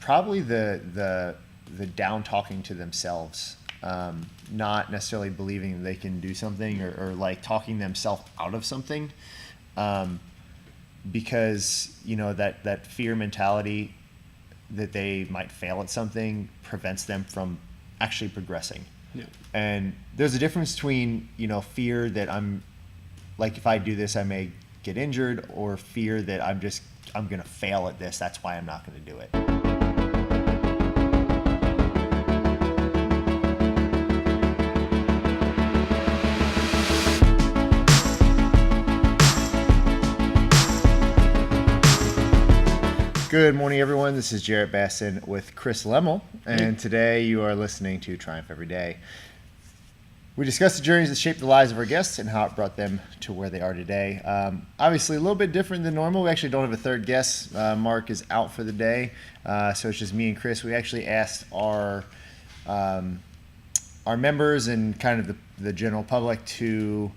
probably the down talking to themselves, not necessarily believing they can do something or like talking themselves out of something, because that fear mentality that they might fail at something prevents them from actually progressing. Yeah. And there's a difference between fear that I'm like, if I do this I may get injured, or fear that I'm gonna fail at this, that's why I'm not gonna do it. Good morning, everyone. This is Jarrett Basson with Chris Lemmel, and today you are listening to Triumph Every Day. We discuss the journeys that shape the lives of our guests and how it brought them to where they are today. Obviously, a little bit different than normal. We actually don't have a third guest. Mark is out for the day, so it's just me and Chris. We actually asked our members and kind of the general public to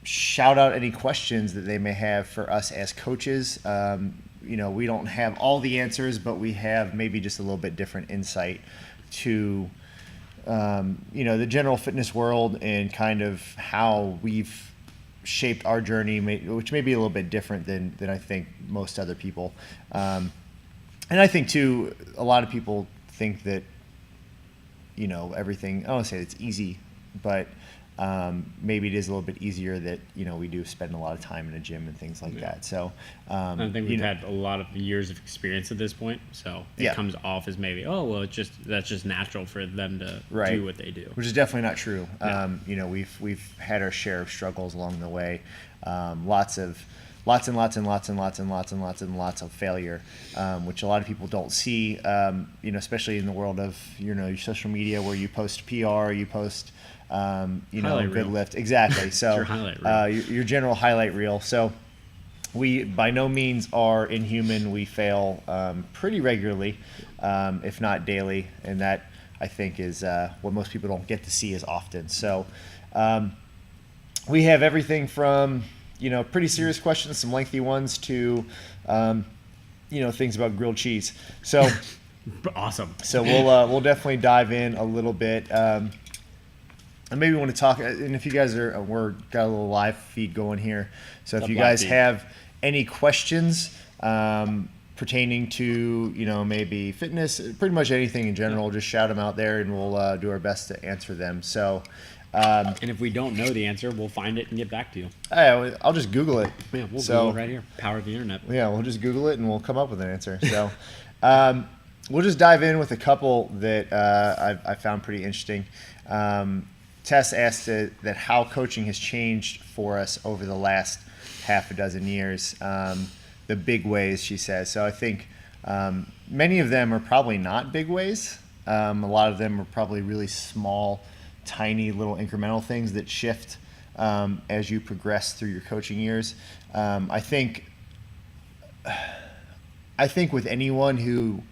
shout out any questions that they may have for us as coaches. We don't have all the answers, but we have maybe just a little bit different insight to the general fitness world and kind of how we've shaped our journey, which may be a little bit different than I think most other people. And I think too, a lot of people think that, everything, I don't want to say it's easy, but maybe it is a little bit easier that, we do spend a lot of time in a gym and things like that. So I think we've had a lot of years of experience at this point. So it comes off as maybe, that's just natural for them to do what they do. Which is definitely not true. Yeah. We've had our share of struggles along the way. Lots and lots of failure, which a lot of people don't see, especially in the world of, your social media where you post PR, you post, good lift. Exactly. So your general highlight reel. So we by no means are inhuman. We fail pretty regularly, if not daily. And that, I think, is what most people don't get to see as often. So we have everything from, pretty serious questions, some lengthy ones, to, things about grilled cheese. So awesome. So we'll definitely dive in a little bit. And maybe we want to talk, and if you guys we're got a little live feed going here. So if you guys have any questions pertaining to, maybe fitness, pretty much anything in general, just shout them out there and we'll do our best to answer them. So, and if we don't know the answer, we'll find it and get back to you. I'll just Google it. Yeah, we'll Google it right here. Power of the internet. Yeah, we'll just Google it and we'll come up with an answer. So we'll just dive in with a couple that I found pretty interesting. Tess asked that how coaching has changed for us over the last half a dozen years. The big ways, she says. So I think many of them are probably not big ways. A lot of them are probably really small, tiny little incremental things that shift as you progress through your coaching years. I think with anyone who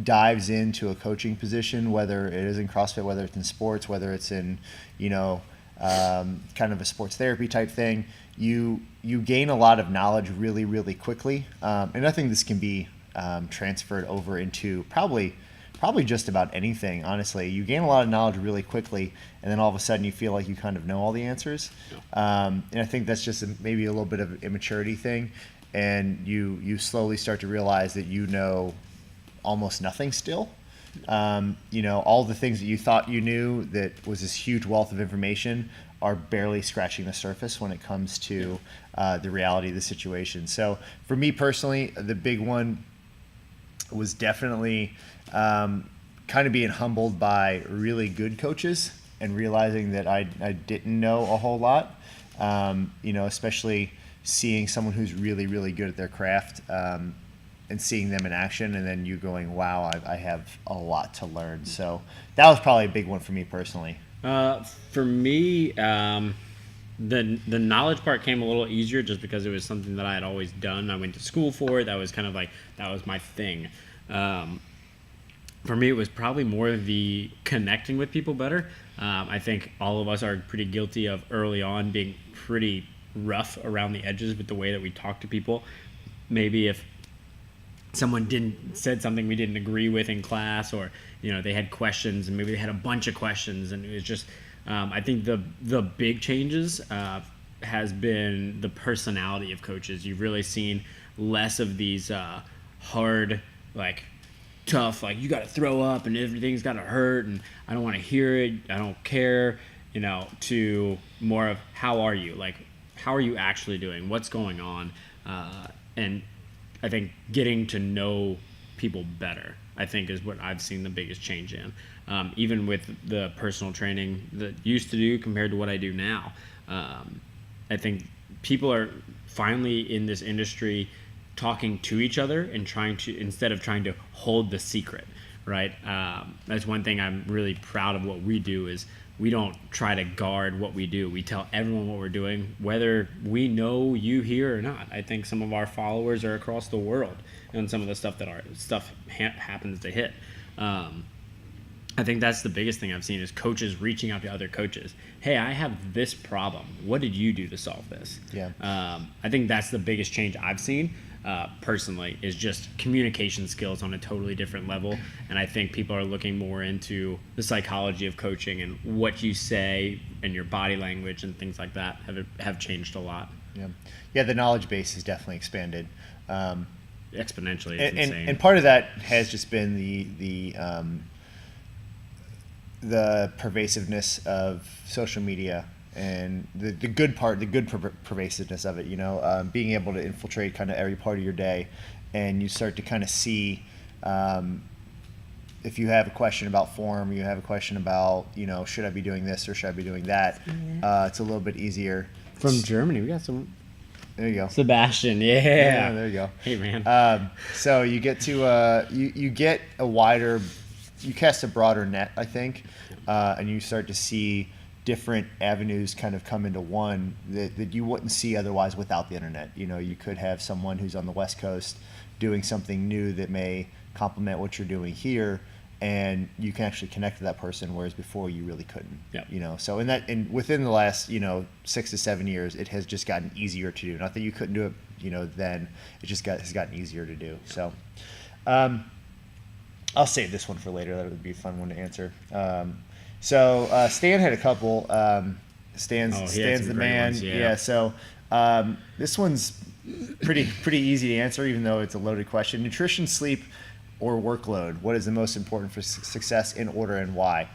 dives into a coaching position, whether it is in CrossFit, whether it's in sports, whether it's in, kind of a sports therapy type thing, you gain a lot of knowledge really, really quickly. And I think this can be transferred over into probably just about anything, honestly. You gain a lot of knowledge really quickly, and then all of a sudden you feel like you kind of know all the answers. And I think that's just maybe a little bit of an immaturity thing, and you slowly start to realize that you know almost nothing still. All the things that you thought you knew that was this huge wealth of information are barely scratching the surface when it comes to the reality of the situation. So for me personally, the big one was definitely kind of being humbled by really good coaches and realizing that I didn't know a whole lot, especially seeing someone who's really, really good at their craft, and seeing them in action, and then you going, wow, I have a lot to learn. So that was probably a big one for me personally. For me, the knowledge part came a little easier just because it was something that I had always done. I went to school for it. That was kind of like, that was my thing. For me, it was probably more the connecting with people better. I think all of us are pretty guilty of early on being pretty rough around the edges with the way that we talk to people. Maybe if someone said something we didn't agree with in class, or they had questions and maybe they had a bunch of questions, and it was just I think the big changes has been the personality of coaches. You've really seen less of these hard, like tough, like you got to throw up and everything's got to hurt and I don't want to hear it, I don't care, to more of how are you, like how are you actually doing, what's going on, and I think getting to know people better, I think, is what I've seen the biggest change in. Even with the personal training that I used to do compared to what I do now. I think people are finally in this industry talking to each other and instead of trying to hold the secret, right? That's one thing I'm really proud of what we do is we don't try to guard what we do. We tell everyone what we're doing, whether we know you here or not. I think some of our followers are across the world and some of the stuff that happens to hit. I think that's the biggest thing I've seen is coaches reaching out to other coaches. Hey, I have this problem. What did you do to solve this? Yeah. I think that's the biggest change I've seen personally is just communication skills on a totally different level. And I think people are looking more into the psychology of coaching and what you say and your body language and things like that have changed a lot. Yeah. Yeah. The knowledge base has definitely expanded. Exponentially. It's insane. And part of that has just been the pervasiveness of social media and the good pervasiveness of it, being able to infiltrate kind of every part of your day, and you start to kind of see if you have a question about form, you have a question about, should I be doing this or should I be doing that? It's a little bit easier. From Germany, we got some. There you go. Sebastian, yeah. There you go. Hey, man. So you get to, you get you cast a broader net, I think, and you start to see different avenues kind of come into one that you wouldn't see otherwise without the internet. You could have someone who's on the West Coast doing something new that may complement what you're doing here, and you can actually connect to that person, whereas before you really couldn't. Yep. So within the last 6 to 7 years, it has just gotten easier to do. Not that you couldn't do it, then it just has gotten easier to do. So I'll save this one for later. That would be a fun one to answer. So Stan had a couple. Stan's the man. Ones, yeah. So this one's pretty easy to answer, even though it's a loaded question. Nutrition, sleep, or workload? What is the most important for success in order and why?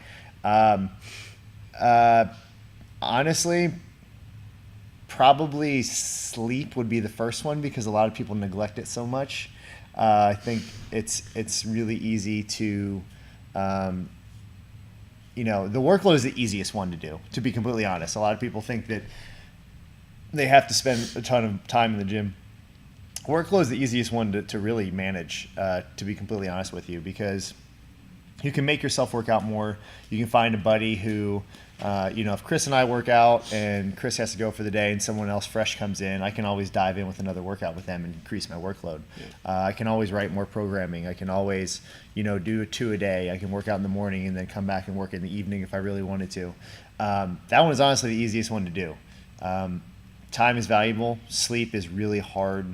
Honestly, probably sleep would be the first one because a lot of people neglect it so much. I think it's really easy to, the workload is the easiest one to do, to be completely honest. A lot of people think that they have to spend a ton of time in the gym. Workload is the easiest one to really manage, to be completely honest with you, because you can make yourself work out more. You can find a buddy who, if Chris and I work out and Chris has to go for the day and someone else fresh comes in, I can always dive in with another workout with them and increase my workload. Yeah. I can always write more programming. I can always, do 2 a day. I can work out in the morning and then come back and work in the evening if I really wanted to. That one is honestly the easiest one to do. Time is valuable. Sleep is really hard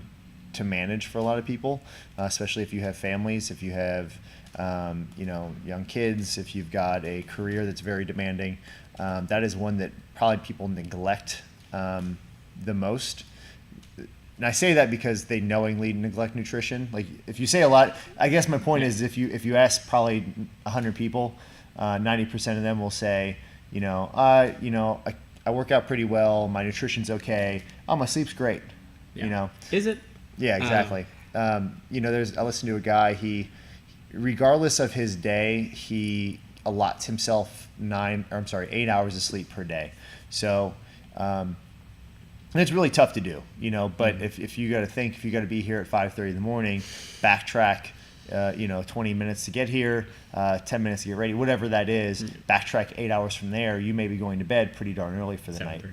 to manage for a lot of people, especially if you have families, if you have young kids, if you've got a career that's very demanding. That is one that probably people neglect the most. And I say that because they knowingly neglect nutrition. Like if you say a lot, I guess my point is if you ask probably 100 people, 90% of them will say, I work out pretty well, my nutrition's okay, my sleep's great. Yeah. Is it? Yeah, exactly. I listened to a guy, he, regardless of his day, he allots himself 8 hours of sleep per day. So, and it's really tough to do, but if you got to think, if you got to be here at 5:30 in the morning, backtrack, 20 minutes to get here, 10 minutes to get ready, whatever that is, backtrack 8 hours from there, you may be going to bed pretty darn early for the night.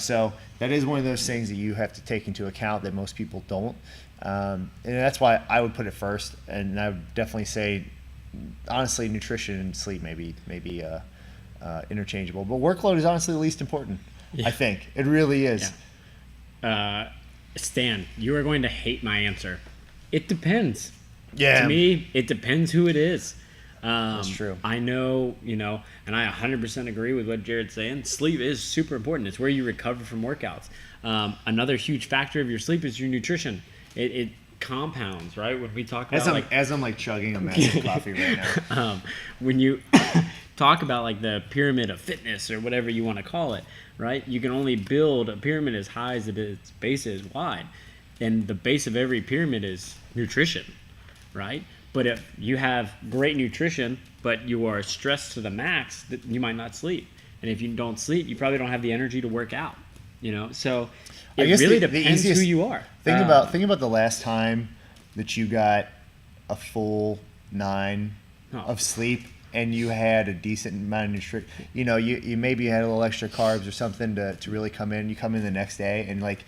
So that is one of those things that you have to take into account that most people don't. And that's why I would put it first. And I would definitely say, honestly, nutrition and sleep may be interchangeable, but workload is honestly the least important. Yeah. I think it really is. Yeah. Stan, you are going to hate my answer. It depends. Yeah. To me, it depends who it is. That's true. I know, and I 100% agree with what Jared's saying. Sleep is super important. It's where you recover from workouts. Another huge factor of your sleep is your nutrition. It compounds, right? When we talk about as I'm like chugging a massive coffee right now. When you talk about like the pyramid of fitness or whatever you want to call it, right? You can only build a pyramid as high as its base is wide. And the base of every pyramid is nutrition, right? But if you have great nutrition, but you are stressed to the max, you might not sleep. And if you don't sleep, you probably don't have the energy to work out, So it really depends who you are. Think about the last time that you got a full 9 of sleep and you had a decent amount of nutrition. You maybe had a little extra carbs or something to really come in. You come in the next day and like,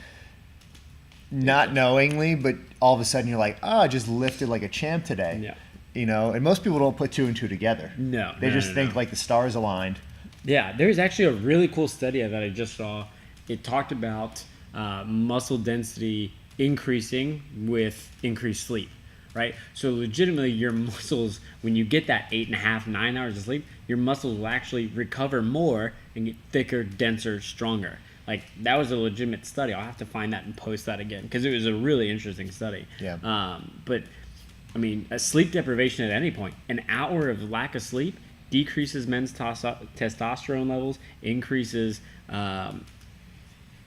not knowingly, but all of a sudden you're like, I just lifted like a champ today. Yeah. And most people don't put 2 and 2 together. No. They just think like the stars aligned. Yeah, there's actually a really cool study that I just saw. It talked about muscle density increasing with increased sleep, right? So legitimately your muscles, when you get that 8.5, 9 hours of sleep, your muscles will actually recover more and get thicker, denser, stronger. Like, that was a legitimate study. I'll have to find that and post that again because it was a really interesting study. Yeah. But, I mean, a sleep deprivation at any point, an hour of lack of sleep decreases men's testosterone levels, increases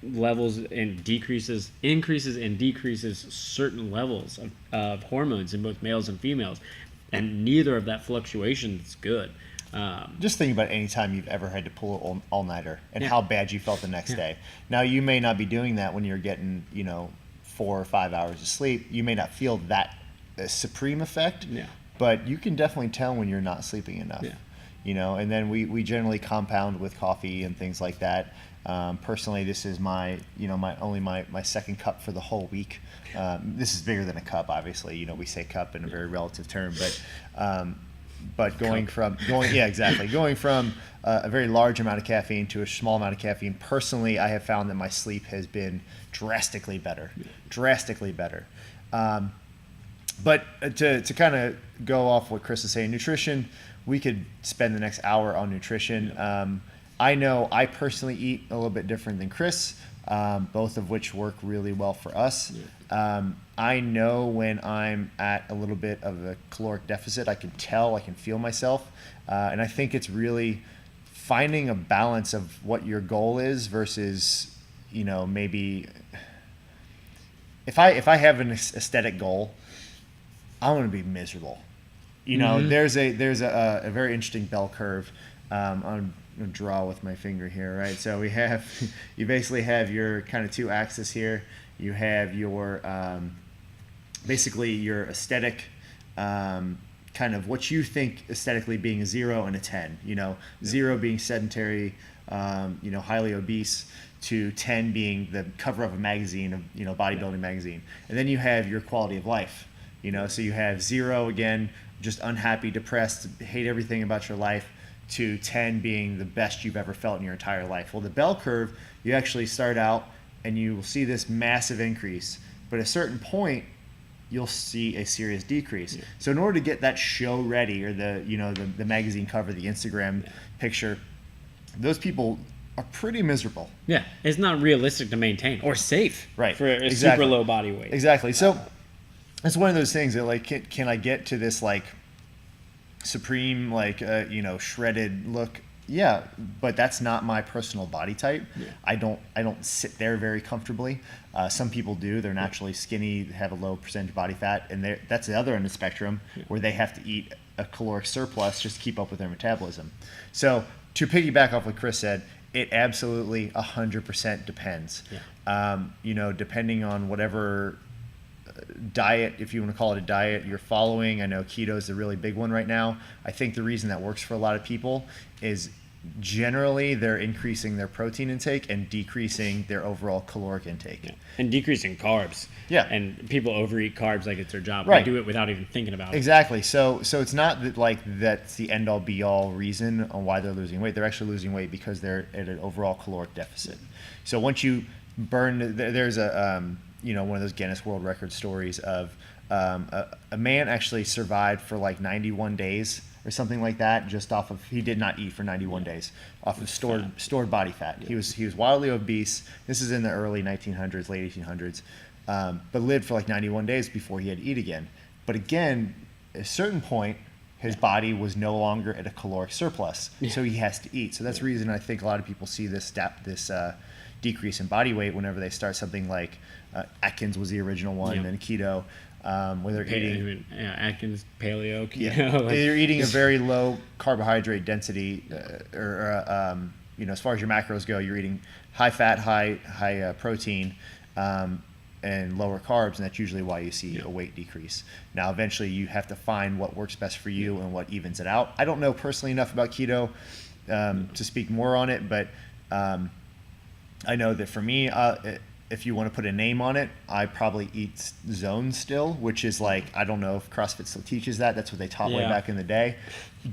levels and increases and decreases certain levels of hormones in both males and females. And neither of that fluctuation is good. Just think about any time you've ever had to pull an all-nighter and how bad you felt the next day. Now, you may not be doing that when you're getting, 4 or 5 hours of sleep. You may not feel that supreme effect, but you can definitely tell when you're not sleeping enough. And then we generally compound with coffee and things like that. Personally, this is my second cup for the whole week. This is bigger than a cup, obviously. We say cup in a very relative term, but going from a very large amount of caffeine to a small amount of caffeine, personally, I have found that my sleep has been drastically better. But to kind of go off what Chris is saying, nutrition, we could spend the next hour on nutrition. I know I personally eat a little bit different than Chris, both of which work really well for us. I know when I'm at a little bit of a caloric deficit. I can feel myself. And I think it's really finding a balance of what your goal is versus, maybe if I have an aesthetic goal, I want to be miserable. There's a very interesting bell curve. I'm going to draw with my finger here, right? So you basically have your kind of 2 axes here. You have your basically your aesthetic, kind of what you think aesthetically being a 0 and a 10. 0 being sedentary, highly obese, to 10 being the cover of a magazine, of bodybuilding magazine. And then you have your quality of life. So you have 0 again, just unhappy, depressed, hate everything about your life, to 10 being the best you've ever felt in your entire life. Well, the bell curve, you actually start out and you will see this massive increase, but at a certain point, you'll see a serious decrease. Yeah. So in order to get that show ready, or the magazine cover, the Instagram picture, those people are pretty miserable. Yeah, it's not realistic to maintain or safe for a super low body weight. Exactly. So it's one of those things that, like, can I get to this like supreme, like shredded look? Yeah, but that's not my personal body type. Yeah. I don't sit there very comfortably. Some people do. They're naturally skinny, have a low percentage body fat, and that's the other end of the spectrum where they have to eat a caloric surplus just to keep up with their metabolism. So to piggyback off what Chris said, it absolutely 100% depends. Yeah. Depending on whatever diet, if you want to call it a diet, you're following. I know keto is a really big one right now. I think the reason that works for a lot of people is generally they're increasing their protein intake and decreasing their overall caloric intake. Yeah. And decreasing carbs. Yeah. And people overeat carbs like it's their job. Right. They do it without even thinking about it. Exactly. So it's not that that's the end all be all reason on why they're losing weight. They're actually losing weight because they're at an overall caloric deficit. So once you burn, there's a one of those Guinness World Record stories of a man actually survived for like 91 days or something like that, just off of, he did not eat for 91 days off of stored body fat. Yeah. He was wildly obese. This is in the early 1900s, late 1800s, but lived for like 91 days before he had to eat again. But again, at a certain point, his body was no longer at a caloric surplus, so he has to eat. So that's the reason I think a lot of people see this decrease in body weight whenever they start something like Atkins was the original one, and then keto. Where they're eating Atkins, paleo, keto. Yeah. They're eating a very low carbohydrate density, as far as your macros go, you're eating high fat, high protein, and lower carbs, and that's usually why you see a weight decrease. Now, eventually, you have to find what works best for you and what evens it out. I don't know personally enough about keto to speak more on it, but I know that for me, if you want to put a name on it, I probably eat zone still, which is like, I don't know if CrossFit still teaches that. That's what they taught way back in the day.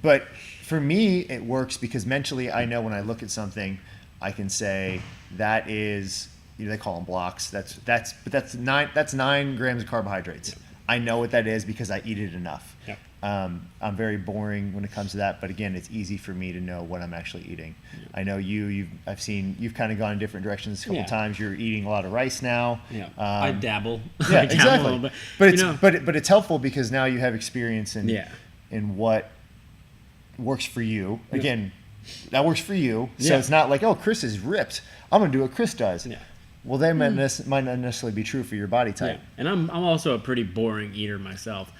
But for me, it works because mentally I know when I look at something, I can say that is, they call them blocks. That's 9 grams of carbohydrates. Yep. I know what that is because I eat it enough. Yep. I'm very boring when it comes to that, but again, it's easy for me to know what I'm actually eating. Yep. I know I've seen you've kind of gone in different directions a couple times. You're eating a lot of rice now. Yeah, I dabble. Yeah, I dabble exactly. a little bit. But it's helpful because now you have experience in what works for you. Again, that works for you. So it's not like, oh, Chris is ripped, I'm gonna do what Chris does. Yeah. Well, they might not necessarily be true for your body type. Yeah. And I'm also a pretty boring eater myself.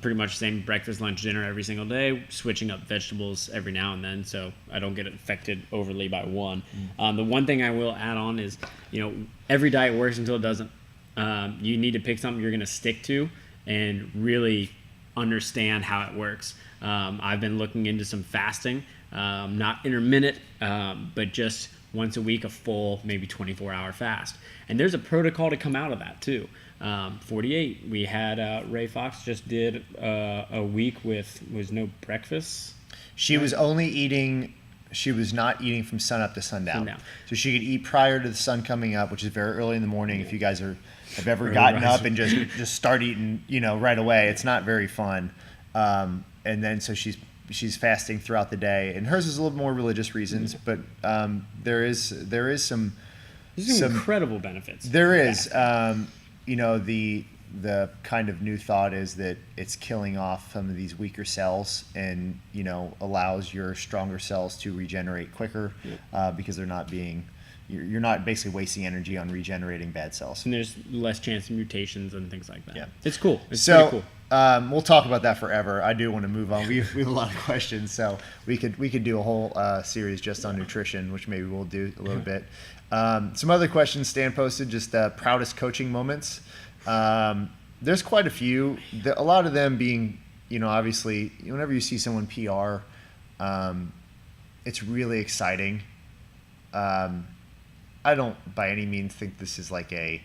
Pretty much same breakfast, lunch, dinner every single day, switching up vegetables every now and then, so I don't get affected overly by one. The one thing I will add on is, every diet works until it doesn't. You need to pick something you're going to stick to and really understand how it works. I've been looking into some fasting, not intermittent, but just once a week, a full, maybe 24-hour fast. And there's a protocol to come out of that too. 48, we had Ray Fox just did a week was no breakfast. She was not eating from sun up to sundown. So she could eat prior to the sun coming up, which is very early in the morning. If you guys have ever gotten up and just start eating, right away, it's not very fun. And then so she's fasting throughout the day, and hers is a little more religious reasons, but there is some incredible benefits. There is. The kind of new thought is that it's killing off some of these weaker cells and, allows your stronger cells to regenerate quicker because they're not you're not basically wasting energy on regenerating bad cells. And there's less chance of mutations and things like that. Yeah. It's cool. It's pretty cool. We'll talk about that forever. I do want to move on. We have a lot of questions, so we could do a whole series just on nutrition, which maybe we'll do a little bit. Some other questions Stan posted, just proudest coaching moments. There's quite a few. A lot of them being, obviously, whenever you see someone PR, it's really exciting. I don't by any means think this is like a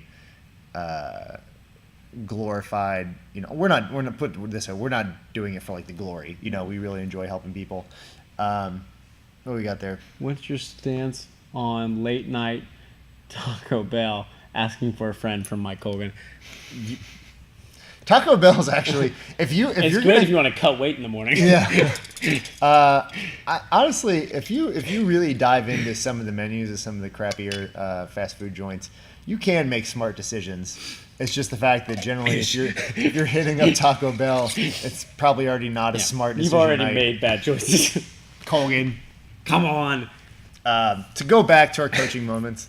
glorified, we're not put this way, we're not doing it for like the glory. We really enjoy helping people. What do we got there? What's your stance on late night Taco Bell asking for a friend from Mike Colgan? Taco Bell's actually, if you're good if you want to cut weight in the morning. Yeah. Honestly, if you really dive into some of the menus of some of the crappier fast food joints, you can make smart decisions. It's just the fact that generally, if you're hitting up Taco Bell, it's probably already not a smart decision. You've already made bad choices. Colgan, come on. To go back to our coaching moments.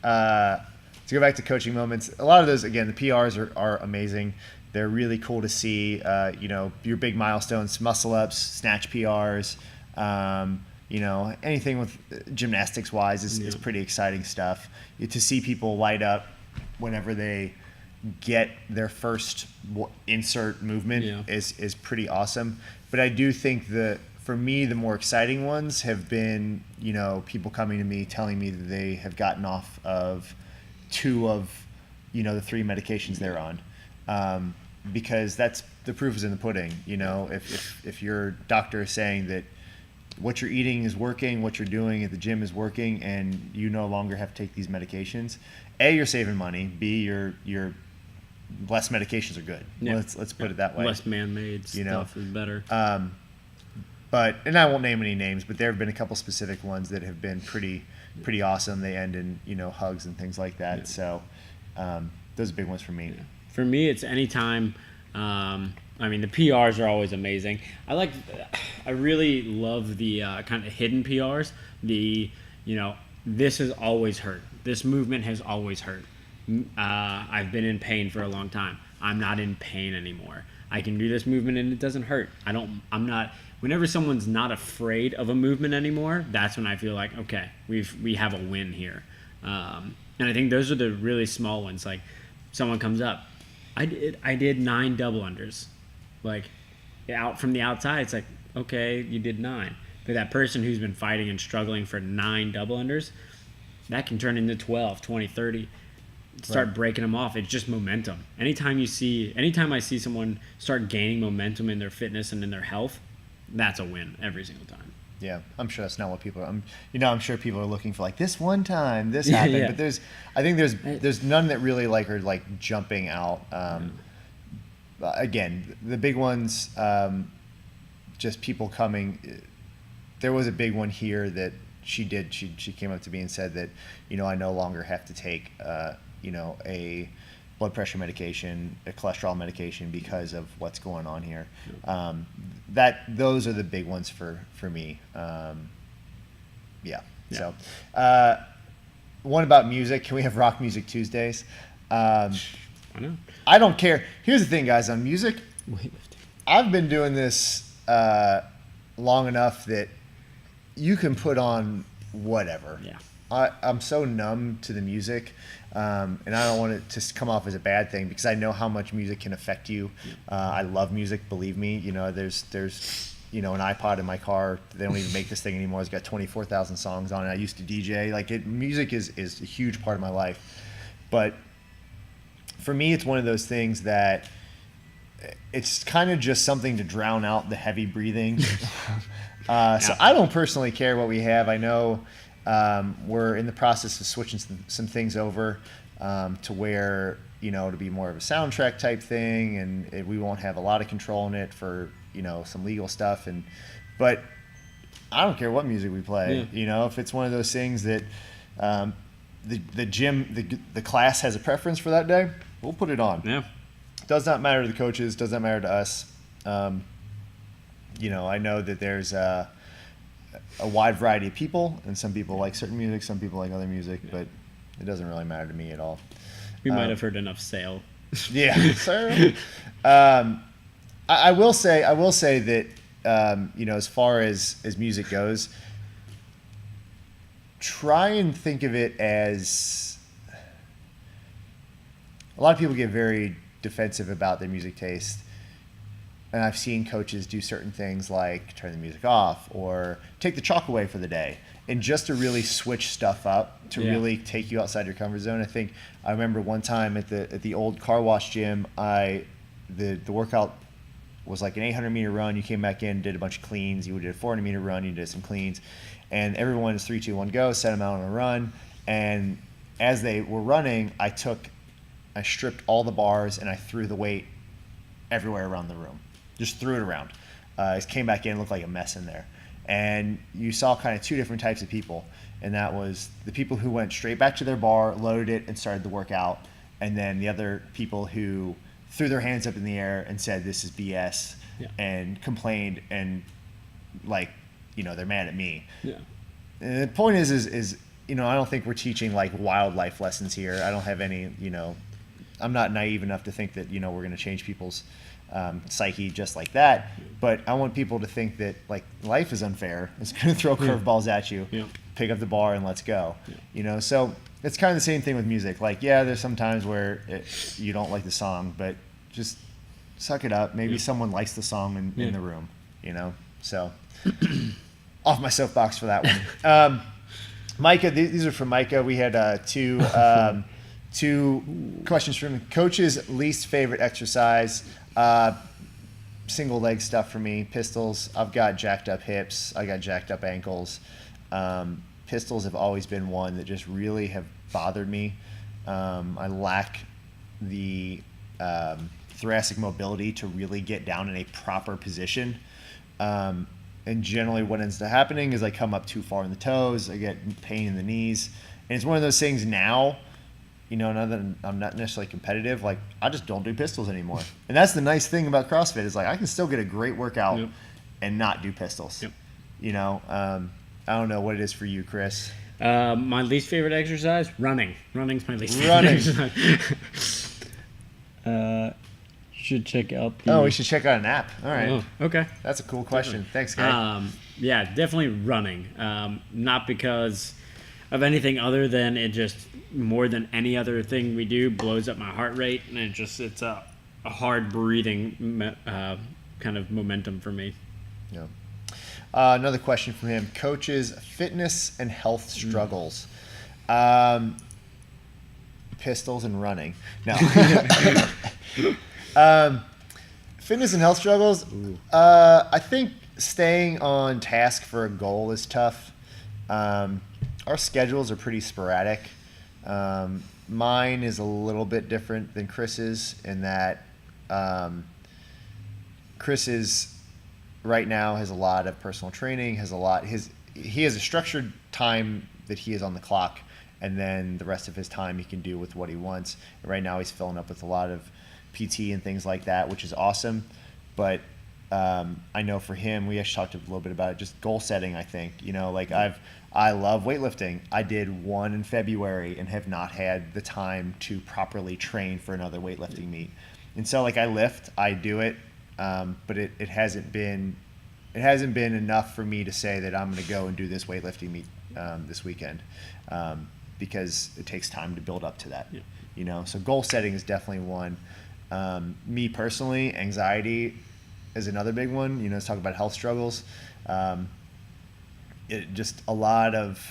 A lot of those, again, the PRs are amazing. They're really cool to see, your big milestones, muscle ups, snatch PRs, anything with gymnastics wise is pretty exciting stuff. To see people light up whenever they get their first insert movement is pretty awesome. But I do think that for me, the more exciting ones have been, people coming to me telling me that they have gotten off of 2 of, the 3 medications they're on. Because that's the proof is in the pudding. If your doctor is saying that what you're eating is working, what you're doing at the gym is working, and you no longer have to take these medications, A, you're saving money. B, you're less medications are good. Yeah. Let's put it that way. Less man-made stuff is better. But, and I won't name any names, but there have been a couple specific ones that have been pretty awesome. They end in, hugs and things like that. Yeah. So those are big ones for me. Yeah. For me, it's anytime. The PRs are always amazing. I really love the kind of hidden PRs. This has always hurt. This movement has always hurt. I've been in pain for a long time. I'm not in pain anymore. I can do this movement and it doesn't hurt. Whenever someone's not afraid of a movement anymore, that's when I feel like, okay, we have a win here. And I think those are the really small ones. Like someone comes up, I did 9 double unders. Like out from the outside, it's like, okay, you did 9. But that person who's been fighting and struggling for 9 double unders, that can turn into 12, 20, 30. Start breaking them off. It's just momentum. Anytime I see someone start gaining momentum in their fitness and in their health, that's a win every single time. Yeah, I'm sure that's not what people are. I'm sure people are looking for like this one time this happened, yeah. But I think there's none that really are like jumping out. Again, the big ones, just people coming. There was a big one here that she did. She came up to me and said that I no longer have to take a blood pressure medication, a cholesterol medication because of what's going on here. Those are the big ones for me. Yeah. So, one about music. Can we have Rock Music Tuesdays? I know. I don't care. Here's the thing, guys. On music, I've been doing this long enough that you can put on whatever. Yeah. I'm so numb to the music, and I don't want it to come off as a bad thing because I know how much music can affect you. I love music, believe me. There's an iPod in my car. They don't even make this thing anymore. It's got 24,000 songs on it. I used to DJ. Music is a huge part of my life. But for me, it's one of those things that it's kind of just something to drown out the heavy breathing. So I don't personally care what we have. I know we're in the process of switching some things over to where, to be more of a soundtrack type thing, and we won't have a lot of control in it for, some legal stuff. But I don't care what music we play. Yeah. If it's one of those things that the gym, the class has a preference for that day, we'll put it on. Yeah. Does not matter to the coaches, does not matter to us. I know that there's a wide variety of people, and some people like certain music, some people like other music, but it doesn't really matter to me at all. We might have heard enough Sale. Yeah, sir. I will say that as far as music goes, try and think of it as a lot of people get very defensive about their music taste. And I've seen coaches do certain things like turn the music off or take the chalk away for the day. And just to really switch stuff up, to really take you outside your comfort zone. I remember one time at the old car wash gym, the workout was like an 800-meter run. You came back in, did a bunch of cleans. You did a 400-meter run. You did some cleans. And everyone is 3, 2, 1, go, set them out on a run. And as they were running, I stripped all the bars and I threw the weight everywhere around the room. Just threw it around. It came back in, looked like a mess in there. And you saw kind of 2 different types of people. And that was the people who went straight back to their bar, loaded it, and started the workout. And then the other people who threw their hands up in the air and said, this is BS, and complained and they're mad at me. Yeah. And the point is I don't think we're teaching like wildlife lessons here. I don't have any, I'm not naive enough to think that, we're going to change people's psyche just like that. But I want people to think that like life is unfair. It's going to throw curveballs at you. Yeah. Pick up the bar and let's go. Yeah. So it's kind of the same thing with music. Like, there's some times where you don't like the song, but just suck it up. Maybe someone likes the song in the room, So off my soapbox for that one. Micah, these are from Micah. We had two questions from him. Coach's least favorite exercise. Single leg stuff for me. Pistols. I've got jacked up hips. I got jacked up ankles. Pistols have always been one that just really have bothered me. I lack the thoracic mobility to really get down in a proper position. And generally what ends up happening is I come up too far in the toes, I get pain in the knees. And it's one of those things now, now that I'm not necessarily competitive, like I just don't do pistols anymore. And that's the nice thing about CrossFit is like I can still get a great workout and not do pistols. I don't know what it is for you, Chris. My least favorite exercise, running. Running's my least favorite exercise. Should check out we should check out an app. All right. Oh, okay. That's a cool question. Thanks, guy. Yeah, definitely running. Not because of anything other than it just, more than any other thing we do, blows up my heart rate, and it's a hard breathing kind of momentum for me. Yeah. Another question from him. Coaches, fitness and health struggles. Pistols and running. No. Fitness and health struggles. I think staying on task for a goal is tough. Our schedules are pretty sporadic. Mine is a little bit different than Chris's in that Chris's right now has a lot of personal training, he has a structured time that he is on the clock, and then the rest of his time he can do with what he wants. And right now he's filling up with a lot of PT and things like that, which is awesome. But I know for him, we actually talked a little bit about it, just goal setting, I think. I love weightlifting. I did one in February and have not had the time to properly train for another weightlifting meet. And so I lift, I do it, but it hasn't been enough for me to say that I'm going to go and do this weightlifting meet this weekend, because it takes time to build up to that. So goal setting is definitely one. Me personally, anxiety is another big one. Let's talk about health struggles. Just a lot of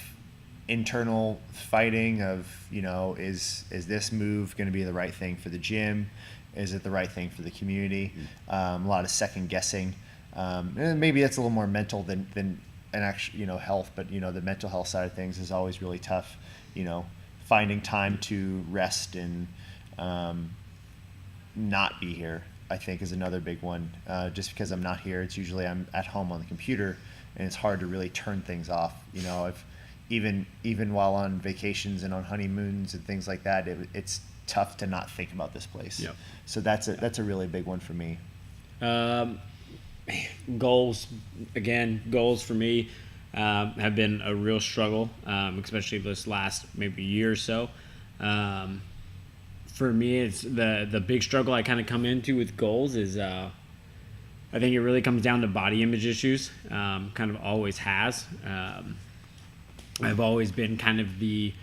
internal fighting of, is this move going to be the right thing for the gym? Is it the right thing for the community? A lot of second guessing. And maybe that's a little more mental than an actual, health, but, the mental health side of things is always really tough. Finding time to rest and not be here, I think, is another big one. Just because I'm not here, it's usually I'm at home on the computer, and it's hard to really turn things off. If even while on vacations and on honeymoons and things like that, it's tough to not think about this place. So that's a really big one for me. Goals for me have been a real struggle, especially this last maybe year or so. For me, it's the big struggle I kind of come into with goals is I think it really comes down to body image issues. Kind of always has. I've always been kind of the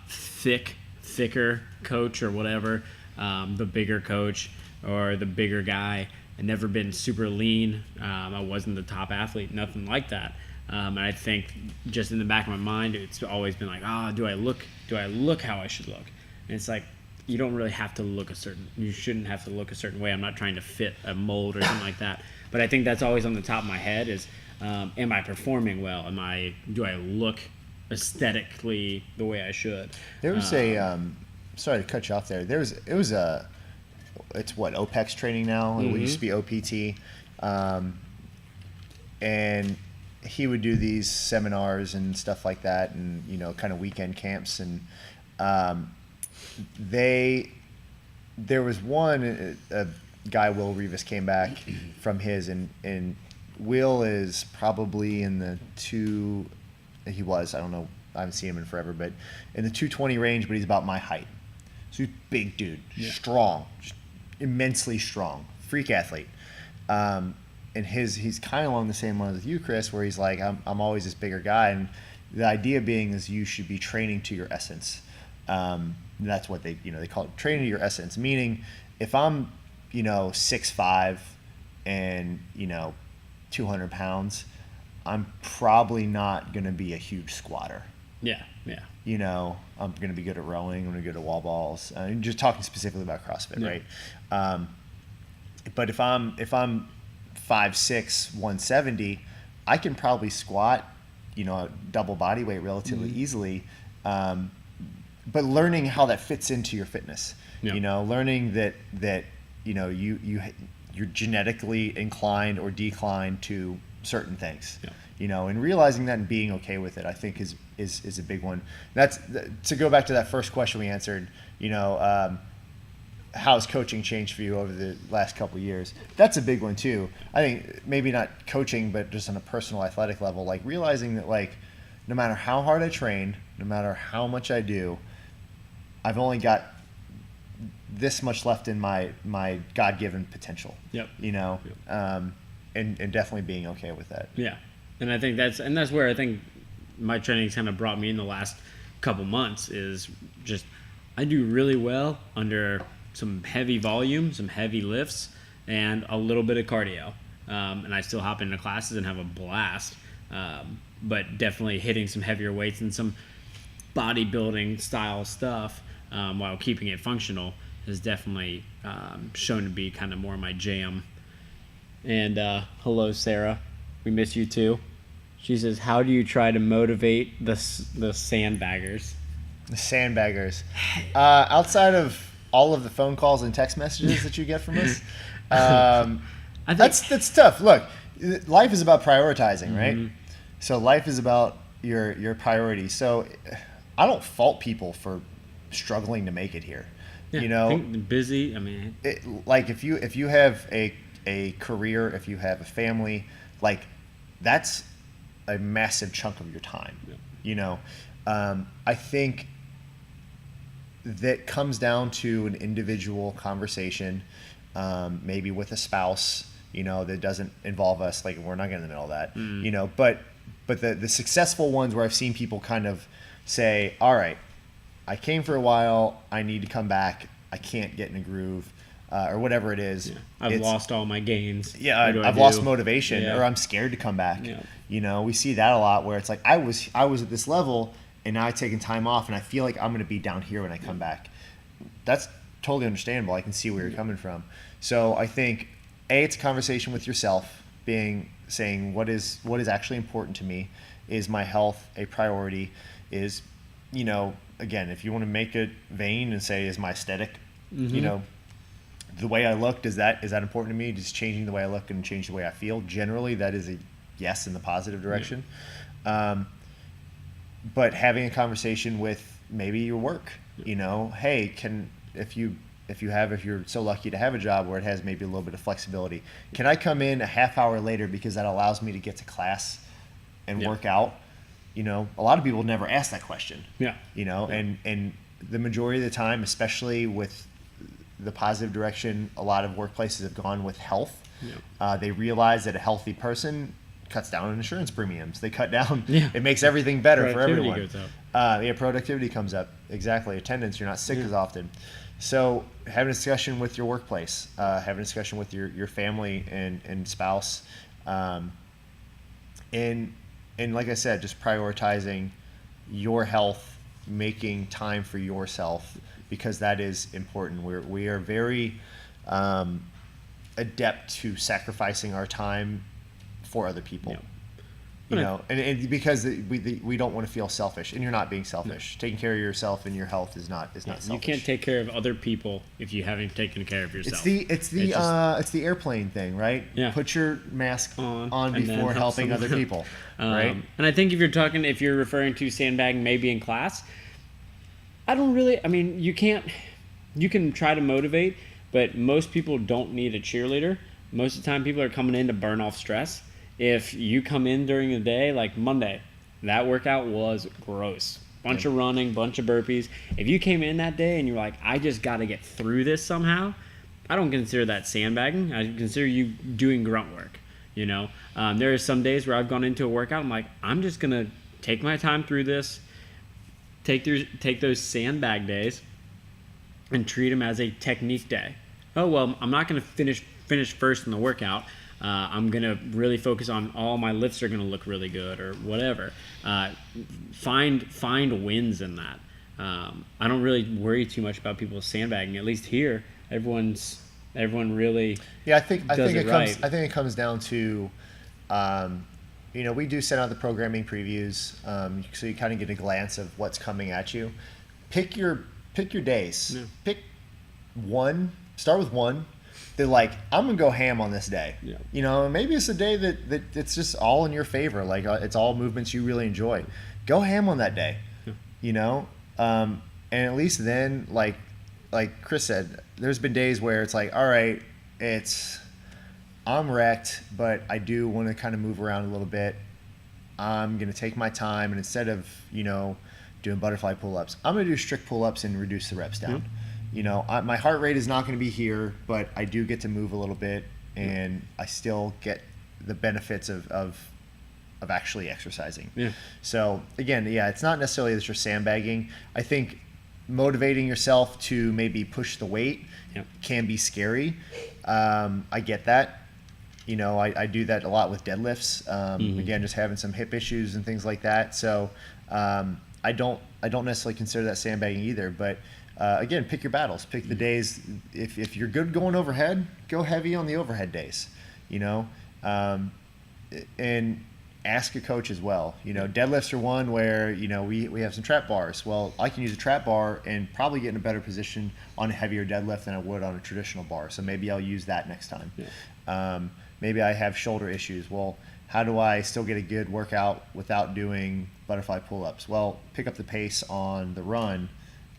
thicker coach or whatever, the bigger coach or the bigger guy. I've never been super lean. I wasn't the top athlete, nothing like that. And I think just in the back of my mind, it's always been like, do I look how I should look? And it's like, you don't really have to look you shouldn't have to look a certain way. I'm not trying to fit a mold or something like that. But I think that's always on the top of my head is, am I performing well? Do I look aesthetically the way I should? There was sorry to cut you off there. It's what, OPEX training now? It used to be OPT. And he would do these seminars and stuff like that, and kind of weekend camps, and there was one, a guy, Will Rivas, came back from his, and Will is probably in the I don't know, I haven't seen him in forever, but in the 220 range, but he's about my height. So he's a big dude, strong, just immensely strong, freak athlete. And he's kind of along the same lines with you, Chris, where he's like, I'm always this bigger guy, and the idea being is you should be training to your essence. That's what they call it, training to your essence. Meaning, if I'm 6'5" and 200 pounds, I'm probably not going to be a huge squatter. Yeah. I'm going to be good at rowing. I'm going to be good at wall balls. Just talking specifically about CrossFit, right? But if I'm 5'6", 170, I can probably squat, double body weight relatively easily. But learning how that fits into your fitness. Yeah. Learning that you're genetically inclined or declined to certain things. Yeah. And realizing that and being okay with it, I think is a big one. That's to go back to that first question we answered. How has coaching changed for you over the last couple of years? That's a big one too. I think maybe not coaching, but just on a personal athletic level, like realizing that like no matter how hard I train, no matter how much I do, I've only got this much left in my God-given potential. Yep. And definitely being okay with that. Yeah. And I think that's where I think my training's kind of brought me in the last couple months is just I do really well under some heavy volume, some heavy lifts, and a little bit of cardio. And I still hop into classes and have a blast. But definitely hitting some heavier weights and some bodybuilding style stuff while keeping it functional has definitely shown to be kind of more my jam. And hello, Sarah. We miss you too. She says, how do you try to motivate the sandbaggers? The sandbaggers. Outside of all of the phone calls and text messages that you get from us, that's tough. Look, life is about prioritizing, right? Mm-hmm. So life is about your priorities. So I don't fault people for struggling to make it here. Yeah, I think busy. I mean, like if you have a career, if you have a family, like that's a massive chunk of your time. Yeah. I think that comes down to an individual conversation, maybe with a spouse, that doesn't involve us. Like we're not getting in the middle of that, but the successful ones where I've seen people kind of say, all right, I came for a while, I need to come back, I can't get in a groove, or whatever it is. Yeah. I've lost all my gains. Yeah, I've lost motivation, or I'm scared to come back. Yeah. We see that a lot where it's like I was at this level and now I've taken time off and I feel like I'm going to be down here when I come back. That's totally understandable. I can see where you're coming from. So I think it's a conversation with yourself, saying what is actually important to me. Is my health a priority? Is again, if you want to make it vain and say, is my aesthetic, the way I look, is that important to me? Just changing the way I look and change the way I feel. Generally, that is a yes in the positive direction. Yeah. But having a conversation with maybe your work, hey, if you're so lucky to have a job where it has maybe a little bit of flexibility, can I come in a half hour later because that allows me to get to class and work out? A lot of people never ask that question. Yeah. And the majority of the time, especially with the positive direction a lot of workplaces have gone with health, they realize that a healthy person cuts down on insurance premiums. They cut down. Yeah. It makes everything better for everyone. Goes up. Productivity comes up. Exactly. Attendance. You're not sick as often. So having a discussion with your workplace, having a discussion with your family and spouse, and like I said, just prioritizing your health, making time for yourself, because that is important. We are very adept to sacrificing our time for other people. Yeah. And because we don't want to feel selfish, and you're not being selfish. No. Taking care of yourself and your health is not selfish. You can't take care of other people if you haven't taken care of yourself. It's the airplane thing, right? Yeah. Put your mask on before helping other people, right? And I think if you're referring to sandbagging maybe in class, you can try to motivate, but most people don't need a cheerleader. Most of the time people are coming in to burn off stress. If you come in during the day, like Monday, that workout was gross. Bunch of running, bunch of burpees. If you came in that day and you're like, I just got to get through this somehow, I don't consider that sandbagging. I consider you doing grunt work. There are some days where I've gone into a workout, I'm like, I'm just going to take my time through this, take those sandbag days and treat them as a technique day. Oh, well, I'm not going to finish first in the workout. I'm going to really focus on all my lifts are going to look really good or whatever. Find wins in that. I don't really worry too much about people sandbagging. At least here, everyone really I think it comes down to we do send out the programming previews, so you kind of get a glance of what's coming at you. Pick your days. Yeah. start with one. They're like, I'm gonna go ham on this day. Yeah. You know, maybe it's a day that it's just all in your favor. Like it's all movements you really enjoy. Go ham on that day. Yeah. You know, and at least then, like Chris said, there's been days where it's like, all right, I'm wrecked, but I do want to kind of move around a little bit. I'm gonna take my time, and instead of doing butterfly pull-ups, I'm gonna do strict pull-ups and reduce the reps down. You know, my heart rate is not going to be here, but I do get to move a little bit, and I still get the benefits of actually exercising. Yeah. So again, it's not necessarily that you're sandbagging. I think motivating yourself to maybe push the weight can be scary. I get that. You know, I do that a lot with deadlifts. Again, just having some hip issues and things like that. So I don't necessarily consider that sandbagging either, but again, pick your battles. Pick the days. If you're good going overhead, go heavy on the overhead days. You know, and ask a coach as well. You know, deadlifts are one where we have some trap bars. Well, I can use a trap bar and probably get in a better position on a heavier deadlift than I would on a traditional bar. So maybe I'll use that next time. Yeah. Maybe I have shoulder issues. Well, how do I still get a good workout without doing butterfly pull-ups? Well, pick up the pace on the run,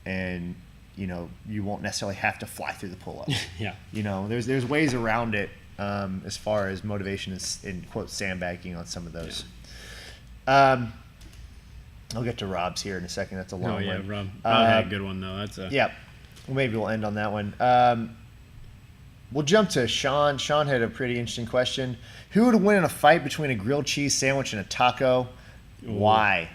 and you won't necessarily have to fly through the pull-ups. Yeah. There's ways around it as far as motivation is in quote sandbagging on some of those. Yeah. I'll get to Rob's here in a second. That's a long one. Oh yeah, Rob had a good one though. Yeah. Well, maybe we'll end on that one. We'll jump to Sean. Sean had a pretty interesting question. Who would win in a fight between a grilled cheese sandwich and a taco? Ooh. Why?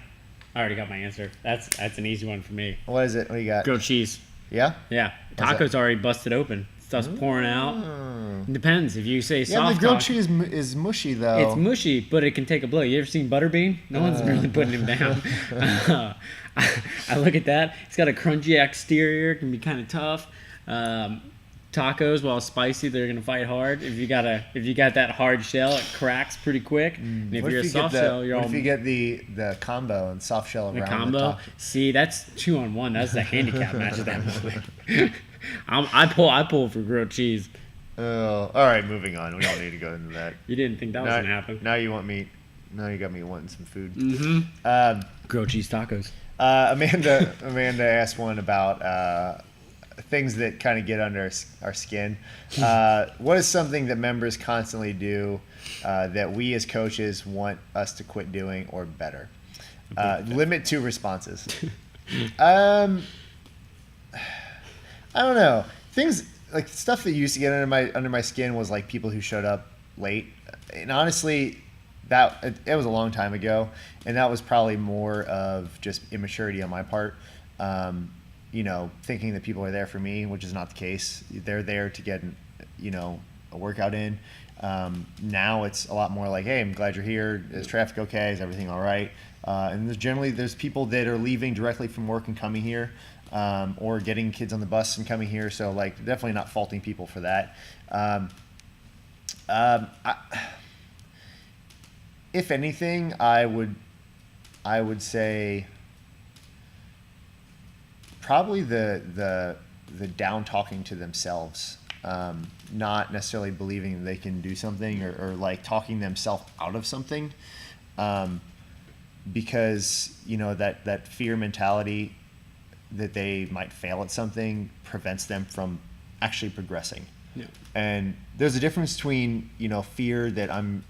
I already got my answer. That's an easy one for me. What is it? What do you got? Grilled cheese. Yeah? Yeah. Taco's already busted open. Stuff's pouring out. It depends. If you say soft but the grilled cheese is mushy, though. It's mushy, but it can take a blow. You ever seen Butterbean? No one's really putting him down. I look at that. It's got a crunchy exterior. It can be kind of tough. Tacos, while spicy, they're gonna fight hard. If you got that hard shell, it cracks pretty quick. And if you're a soft shell, you're all. What if you get the combo and soft shell around the combo? See, that's 2-on-1. That's the handicap match at that point. I pull for grilled cheese. Oh, all right. Moving on. We don't need to go into that. You didn't think that was gonna happen. Now you want me. Now you got me wanting some food. Mm-hmm. Grilled cheese tacos. Amanda asked one about things that kind of get under our skin. What is something that members constantly do that we as coaches want us to quit doing or better? Limit 2 responses. I don't know. Things like stuff that used to get under my skin was like people who showed up late. And honestly, it was a long time ago, and that was probably more of just immaturity on my part. Thinking that people are there for me, which is not the case. They're there to get, a workout in. Now it's a lot more like, hey, I'm glad you're here. Is traffic okay? Is everything all right? And there's people that are leaving directly from work and coming here, or getting kids on the bus and coming here. So like, definitely not faulting people for that. If anything, I would say probably the down talking to themselves, not necessarily believing they can do something or like talking themselves out of something, because that fear mentality that they might fail at something prevents them from actually progressing. Yeah. And there's a difference between fear that I'm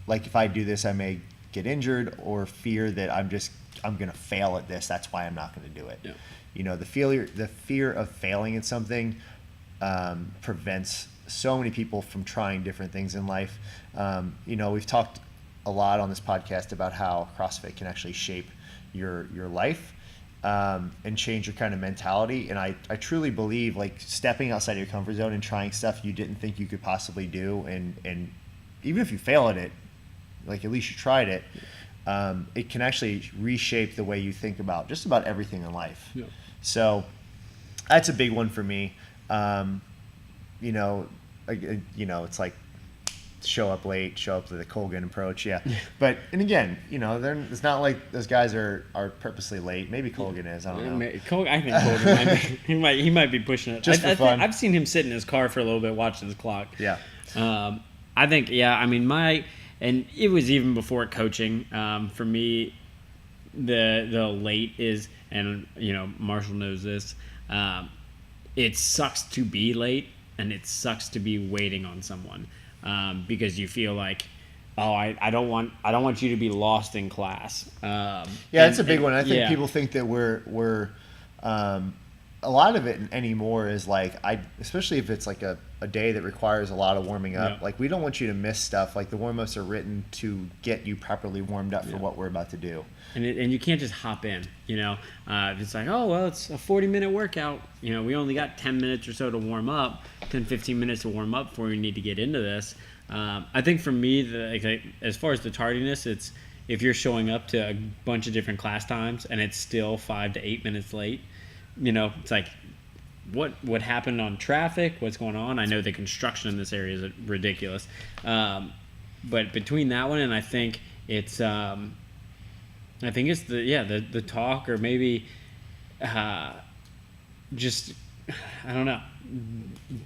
like, if I do this I may get injured, or fear that I'm gonna fail at this, that's why I'm not gonna do it. Yeah. The fear of failing at something prevents so many people from trying different things in life. We've talked a lot on this podcast about how CrossFit can actually shape your life and change your kind of mentality. And I truly believe like stepping outside of your comfort zone and trying stuff you didn't think you could possibly do, and even if you fail at it, like at least you tried it. It can actually reshape the way you think about just about everything in life. Yeah. So that's a big one for me. It's like show up late, show up to the Colgan approach. Yeah. But, and again, it's not like those guys are purposely late. Maybe Colgan is. I don't know. I think Colgan he might be pushing it. Just for fun. I've seen him sit in his car for a little bit watching his clock. Yeah. I think, and it was even before coaching. For me, the late is, and Marshall knows this, it sucks to be late and it sucks to be waiting on someone, because you feel like, I don't want you to be lost in class. That's a big one. I think people think that we're a lot of it anymore is like, especially if it's like a day that requires a lot of warming up. Yeah. Like, we don't want you to miss stuff. Like, the warm-ups are written to get you properly warmed up for what we're about to do. And you can't just hop in, If it's like, it's a 40-minute workout. We only got 10 minutes or so to warm up, 10, 15 minutes to warm up before we need to get into this. I think for me, as far as the tardiness, it's if you're showing up to a bunch of different class times and it's still 5 to 8 minutes late, it's like, what happened on traffic? What's going on? I know the construction in this area is ridiculous. But between that one and I think it's the talk, or maybe just, I don't know,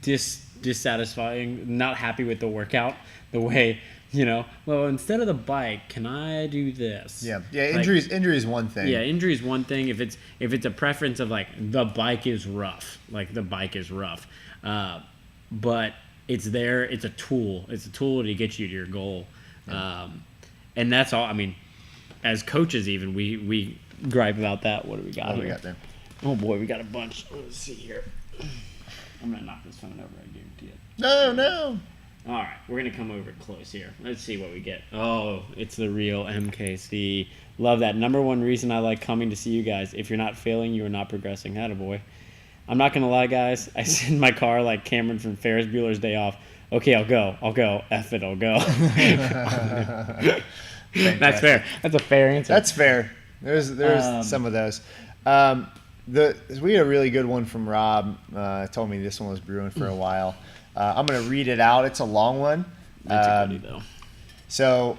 dissatisfying, not happy with the workout, the way, instead of the bike, can I do this? Yeah. Injury is one thing. Yeah, injury is one thing. If it's a preference of like the bike is rough, but it's there. It's a tool. It's a tool to get you to your goal, and that's all. I mean, as coaches, even we gripe about that. What do we got here? We got there? Oh boy, we got a bunch. Let's see here. I'm gonna knock this phone over. I guarantee it. No. All right, we're going to come over close here. Let's see what we get. Oh, it's the real MKC. Love that. Number one reason I like coming to see you guys. If you're not failing, you are not progressing. Attaboy. I'm not going to lie, guys. I sit in my car like Cameron from Ferris Bueller's Day Off. Okay, I'll go. F it, I'll go. That's fair. That's a fair answer. That's fair. There's some of those. We had a really good one from Rob. Told me this one was brewing for a while. I'm going to read it out. It's a long one. That's a goodie, though. So,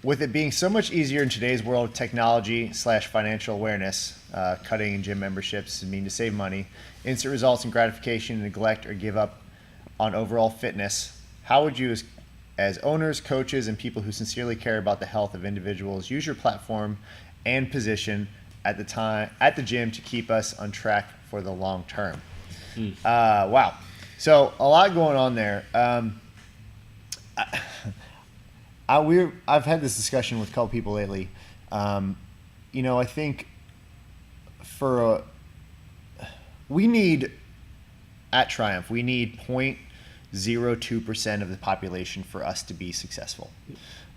with it being so much easier in today's world of technology / financial awareness, cutting gym memberships mean to save money, instant results in gratification, neglect, or give up on overall fitness, how would you, as owners, coaches, and people who sincerely care about the health of individuals, use your platform and position at the gym to keep us on track for the long term? Wow. So a lot going on there. I've had this discussion with a couple people lately. I think we need 0.02% of the population for us to be successful.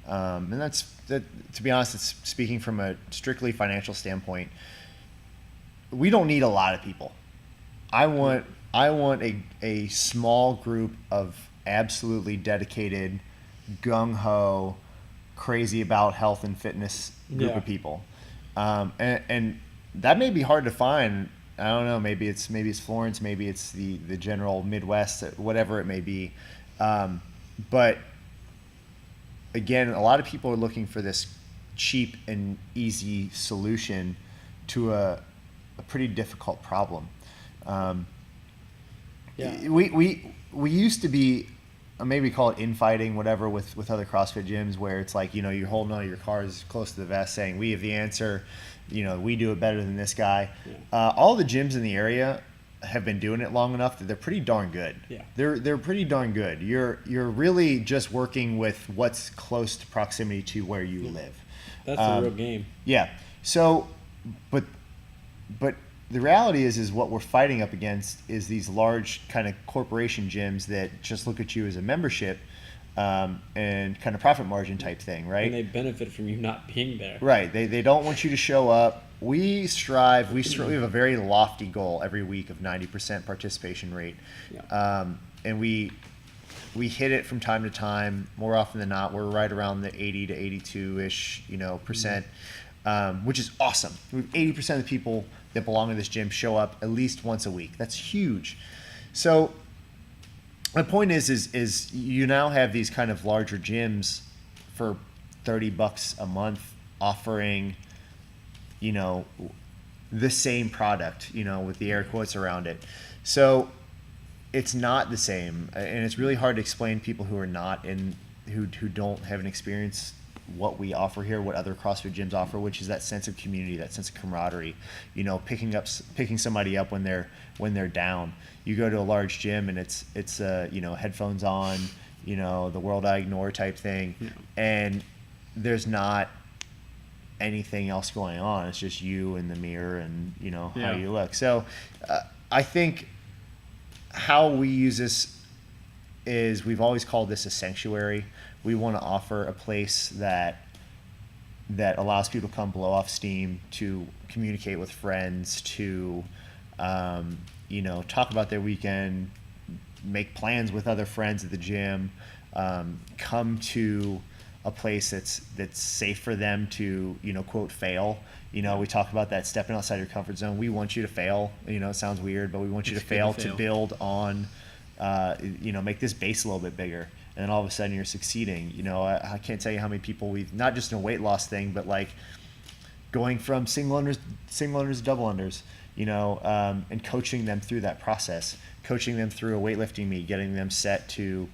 And to be honest, it's speaking from a strictly financial standpoint. We don't need a lot of people. I want a small group of absolutely dedicated, gung-ho, crazy about health and fitness group of people. And that may be hard to find. I don't know, maybe it's Florence, maybe it's the general Midwest, whatever it may be. But again, a lot of people are looking for this cheap and easy solution to a pretty difficult problem. We used to be, maybe call it infighting, whatever, with other CrossFit gyms, where it's like, you're holding on to your cards close to the vest saying, we have the answer, we do it better than this guy. All the gyms in the area have been doing it long enough that they're pretty darn good. They're pretty darn good. You're really just working with what's close to proximity to where you live. That's the real game. Yeah. So, but the reality is what we're fighting up against is these large kind of corporation gyms that just look at you as a membership and kind of profit margin type thing, right? And they benefit from you not being there. Right. They don't want you to show up. We have a very lofty goal every week of 90% participation rate. And we hit it from time to time. More often than not, we're right around the 80 to 82-ish, percent, which is awesome. 80% of the people that belong to this gym show up at least once a week. That's huge. So my point is you now have these kind of larger gyms for $30 a month offering, you know, the same product, you know, with the air quotes around it. So it's not the same, and it's really hard to explain to people who are not in, who don't have an experience, what we offer here, what other CrossFit gyms offer, which is that sense of community, that sense of camaraderie, you know, picking somebody up when they're down. You go to a large gym and it's you know, headphones on, you know, the world I ignore type thing, yeah. And there's not anything else going on. It's just you in the mirror and, you know, how you look. So I think how we use this is, we've always called this a sanctuary. We want to offer a place that allows people to come blow off steam, to communicate with friends, to you know, talk about their weekend, make plans with other friends at the gym, come to a place that's safe for them to, you know, quote, fail. You know, we talk about that, stepping outside your comfort zone. We want you to fail. You know, it sounds weird, but we want you to fail to build on, you know, make this base a little bit bigger. And then all of a sudden you're succeeding. You know, I can't tell you how many people we've, not just in a weight loss thing, but like going from single unders to double unders, you know, and coaching them through that process, coaching them through a weightlifting meet, getting them set to,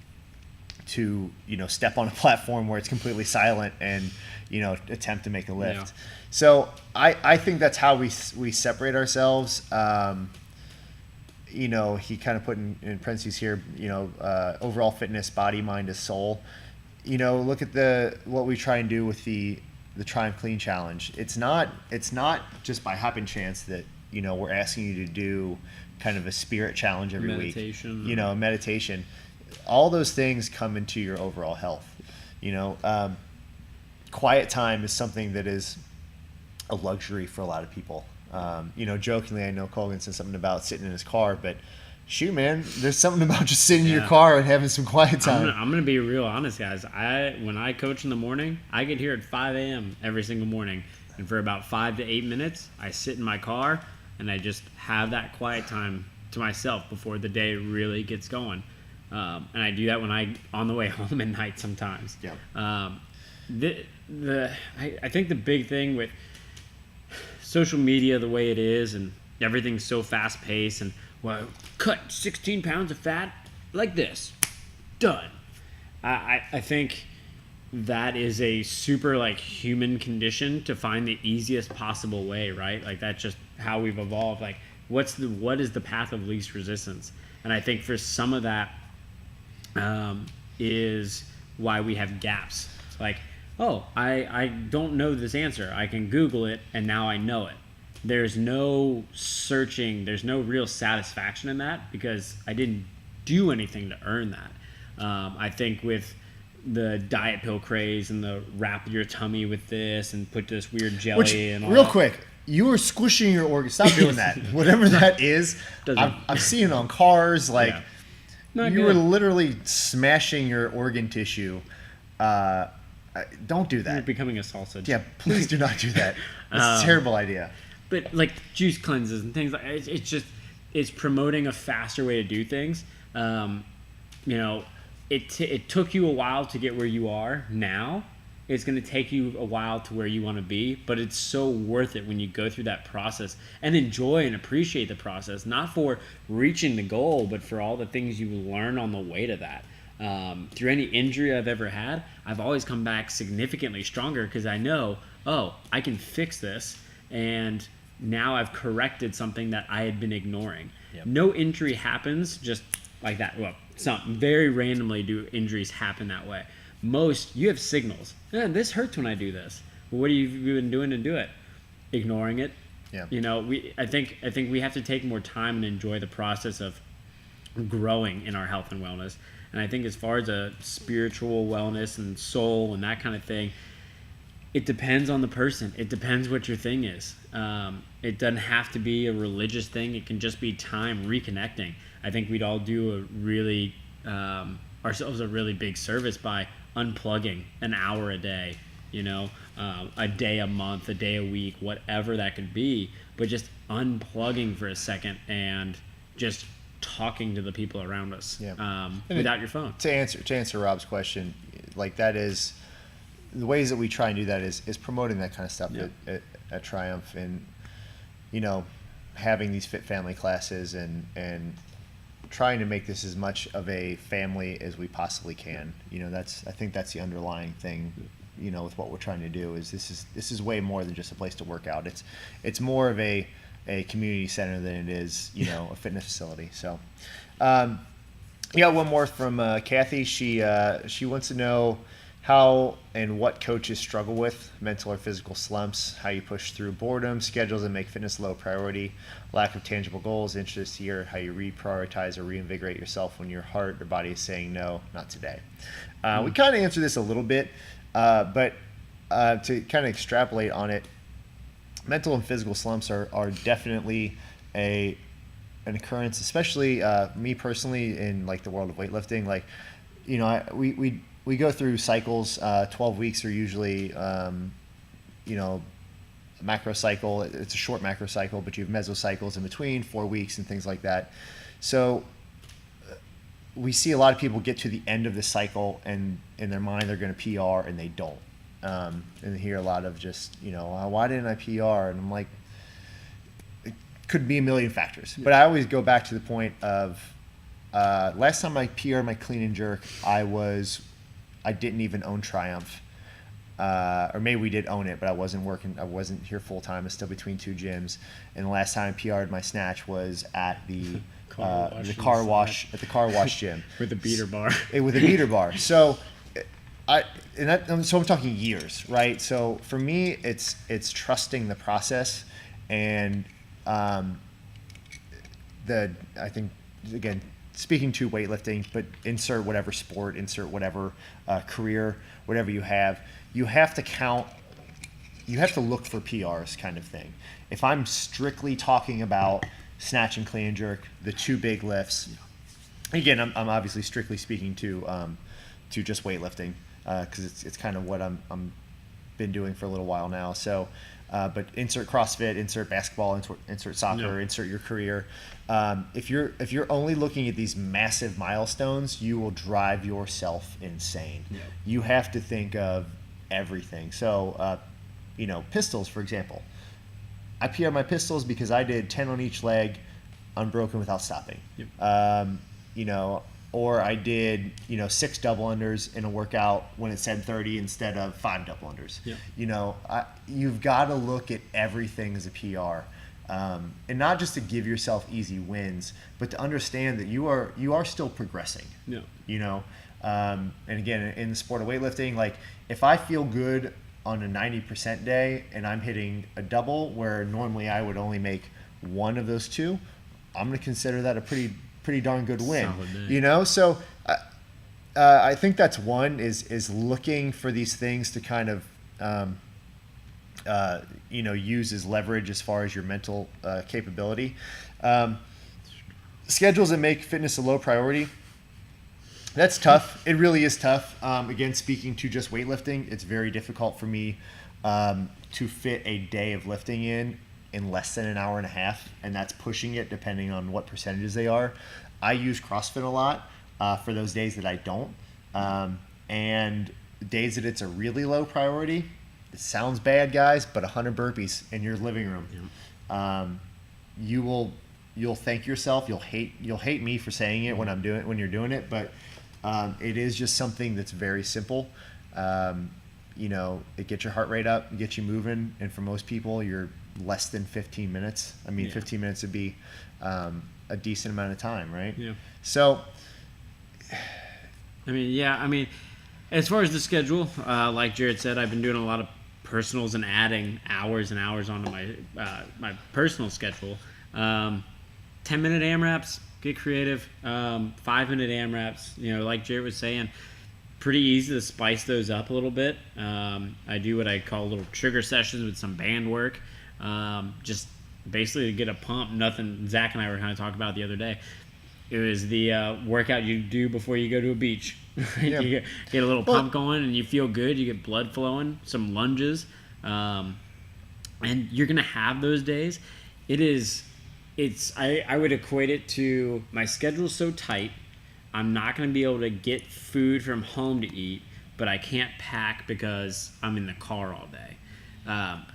you know, step on a platform where it's completely silent and, you know, attempt to make a lift. Yeah. So I think that's how we separate ourselves. You know, he kind of put in parentheses here, you know, overall fitness, body, mind, as soul. You know, look at what we try and do with the Triumph Clean Challenge. It's not just by happen chance that, you know, we're asking you to do kind of a spirit challenge every week. You know, meditation. All those things come into your overall health. You know, quiet time is something that is a luxury for a lot of people. You know, jokingly, I know Colgan said something about sitting in his car, but shoot, man, there's something about just sitting in your car and having some quiet time. I'm gonna be real honest, guys. When I coach in the morning, I get here at 5 a.m. every single morning, and for about 5 to 8 minutes, I sit in my car and I just have that quiet time to myself before the day really gets going. And I do that when on the way home at night sometimes. Yeah. I think the big thing with social media the way it is, and everything's so fast paced, and well, cut 16 pounds of fat like this, done. I think that is a super like human condition to find the easiest possible way, right? Like that's just how we've evolved. Like what is the path of least resistance? And I think for some of that is why we have gaps. Like, oh, I don't know this answer. I can Google it, and now I know it. There's no searching. There's no real satisfaction in that because I didn't do anything to earn that. I think with the diet pill craze and the wrap your tummy with this and put this weird jelly and all real that. Quick, you were squishing your organs. Stop doing that. Whatever that is, I've seen it on cars. Like, you were literally smashing your organ tissue. Don't do that. You're becoming a salsa. Yeah, please do not do that. It's a terrible idea. But like juice cleanses and things like it's promoting a faster way to do things. You know, it took you a while to get where you are now. It's going to take you a while to where you want to be, but it's so worth it when you go through that process and enjoy and appreciate the process, not for reaching the goal, but for all the things you learn on the way to that. Through any injury I've ever had, I've always come back significantly stronger because I know, oh, I can fix this, and now I've corrected something that I had been ignoring. Yep. No injury happens just like that. Well, very randomly do injuries happen that way. Most, you have signals. This hurts when I do this. Well, what have you been doing to do it? Ignoring it. Yeah. You know, I think we have to take more time and enjoy the process of growing in our health and wellness. And I think as far as a spiritual wellness and soul and that kind of thing, it depends on the person. It depends what your thing is. It doesn't have to be a religious thing. It can just be time reconnecting. I think we'd all do ourselves a really big service by unplugging an hour a day, you know, a day a month, a day a week, whatever that could be, but just unplugging for a second and just talking to the people around us Yeah. without your phone. To answer Rob's question, like that is the ways that we try and do that is promoting that kind of stuff at Triumph, and having these fit family classes and trying to make this as much of a family as we possibly can. I think that's the underlying thing. With what we're trying to do is this is way more than just a place to work out. It's more of a community center than it is a fitness facility. So one more from Kathy. She wants to know how and what coaches struggle with mental or physical slumps, how you push through boredom, schedules that make fitness low priority, lack of tangible goals, interest here, how you reprioritize or reinvigorate yourself when your heart or body is saying no, not today. We kind of answered this a little bit, but to kind of extrapolate on it, mental and physical slumps are definitely an occurrence, especially me personally in like the world of weightlifting. Like, we go through cycles. 12 weeks are usually, macro cycle. It's a short macro cycle, but you have mesocycles in between, 4 weeks and things like that. So we see a lot of people get to the end of the cycle and in their mind they're going to PR and they don't. And hear a lot of just, why didn't I PR? And I'm like, it could be a million factors. But I always go back to the point of last time I PR'd my clean and jerk, I didn't even own Triumph. Or maybe we did own it, but I wasn't here full time. I was still between two gyms. And the last time I PR'd my snatch was at the car wash gym. With a beater bar. With a beater bar. So I'm talking years, right? So for me, it's trusting the process, and I think, again, speaking to weightlifting, but insert whatever sport, insert whatever career, whatever you have to look for PRs kind of thing. If I'm strictly talking about snatch and clean and jerk, the two big lifts, again, I'm obviously strictly speaking to just weightlifting, because it's kind of what I'm been doing for a little while now. So, but insert CrossFit, insert basketball, insert soccer, insert your career. If you're only looking at these massive milestones, you will drive yourself insane. Yeah. You have to think of everything. So, pistols, for example. I PR my pistols because I did 10 on each leg, unbroken without stopping. Yep. Or I did, 6 double unders in a workout when it said 30 instead of 5 double unders. Yeah. You've got to look at everything as a PR, and not just to give yourself easy wins, but to understand that you are still progressing. Yeah. And again, in the sport of weightlifting, like if I feel good on a 90% day and I'm hitting a double where normally I would only make one of those two, I'm going to consider that a pretty darn good win. So I think that's one is looking for these things to kind of use as leverage as far as your mental capability. Schedules that make fitness a low priority, that's tough. It really is tough. Again, speaking to just weightlifting, it's very difficult for me to fit a day of lifting in less than an hour and a half, and that's pushing it depending on what percentages they are. I use CrossFit a lot for those days that I don't, and days that it's a really low priority. It sounds bad, guys, but 100 burpees in your living room, you'll thank yourself. You'll hate me for saying it when you're doing it, but it is just something that's very simple. It gets your heart rate up, it gets you moving, and for most people, you're less than 15 minutes. 15 minutes would be a decent amount of time, right? Yeah. So, as far as the schedule, like Jarrett said, I've been doing a lot of personals and adding hours and hours onto my personal schedule. 10-minute AMRAPs, get creative. 5-minute AMRAPs, like Jarrett was saying, pretty easy to spice those up a little bit. I do what I call little trigger sessions with some band work, just basically to get a pump. Nothing Zach and I were kind of talking about the other day. It was the workout you do before you go to a beach. Yeah. You get a little pump going and you feel good. You get blood flowing, some lunges, and you're going to have those days. It is I would equate it to my schedule's so tight, I'm not going to be able to get food from home to eat, but I can't pack because I'm in the car all day.